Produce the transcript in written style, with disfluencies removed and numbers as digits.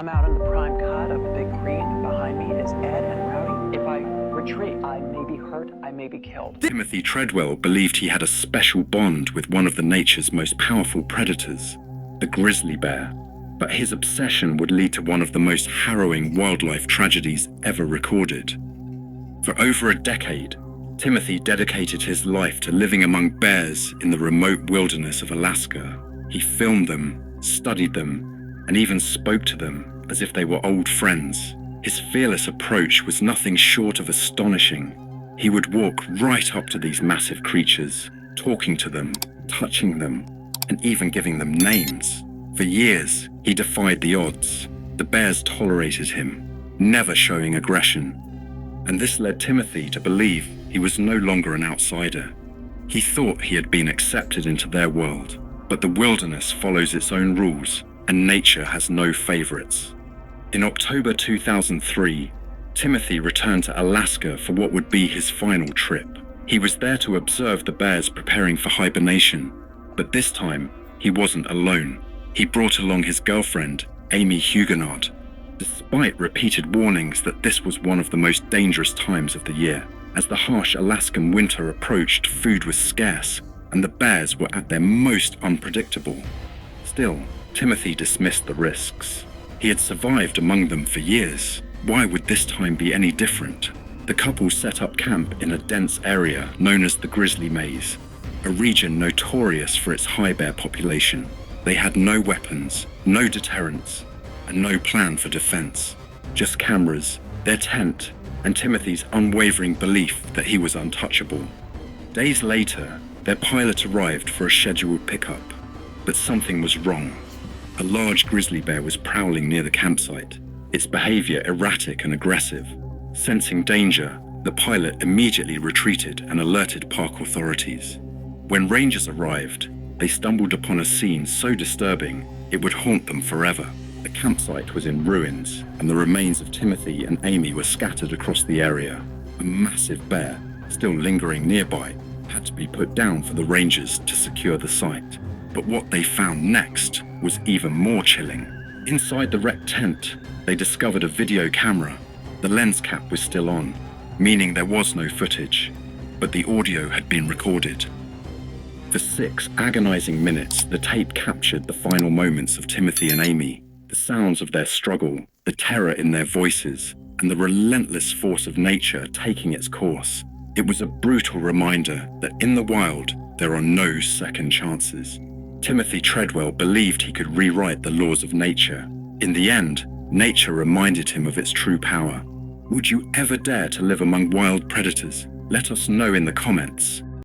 I'm out on the prime cut of the big green. Behind me is Ed and Rowdy. If I retreat, I may be hurt, I may be killed. Timothy Treadwell believed he had a special bond with one of the nature's most powerful predators, the grizzly bear. But his obsession would lead to one of the most harrowing wildlife tragedies ever recorded. For over a decade, Timothy dedicated his life to living among bears in the remote wilderness of Alaska. He filmed them, studied them, and even spoke to them as if they were old friends. His fearless approach was nothing short of astonishing. He would walk right up to these massive creatures, talking to them, touching them, and even giving them names. For years, he defied the odds. The bears tolerated him, never showing aggression. And this led Timothy to believe he was no longer an outsider. He thought he had been accepted into their world, but the wilderness follows its own rules, and nature has no favorites. In October 2003, Timothy returned to Alaska for what would be his final trip. He was there to observe the bears preparing for hibernation, but this time, he wasn't alone. He brought along his girlfriend, Amie Huguenard. Despite repeated warnings that this was one of the most dangerous times of the year, as the harsh Alaskan winter approached, food was scarce, and the bears were at their most unpredictable. Still, Timothy dismissed the risks. He had survived among them for years. Why would this time be any different? The couple set up camp in a dense area known as the Grizzly Maze, a region notorious for its high bear population. They had no weapons, no deterrents, and no plan for defense. Just cameras, their tent, and Timothy's unwavering belief that he was untouchable. Days later, their pilot arrived for a scheduled pickup, but something was wrong. A large grizzly bear was prowling near the campsite, its behavior erratic and aggressive. Sensing danger, the pilot immediately retreated and alerted park authorities. When rangers arrived, they stumbled upon a scene so disturbing it would haunt them forever. The campsite was in ruins, and the remains of Timothy and Amie were scattered across the area. A massive bear, still lingering nearby, had to be put down for the rangers to secure the site. But what they found next was even more chilling. Inside the wrecked tent, they discovered a video camera. The lens cap was still on, meaning there was no footage, but the audio had been recorded. For 6 agonizing minutes, the tape captured the final moments of Timothy and Amie, the sounds of their struggle, the terror in their voices, and the relentless force of nature taking its course. It was a brutal reminder that in the wild, there are no second chances. Timothy Treadwell believed he could rewrite the laws of nature. In the end, nature reminded him of its true power. Would you ever dare to live among wild predators? Let us know in the comments.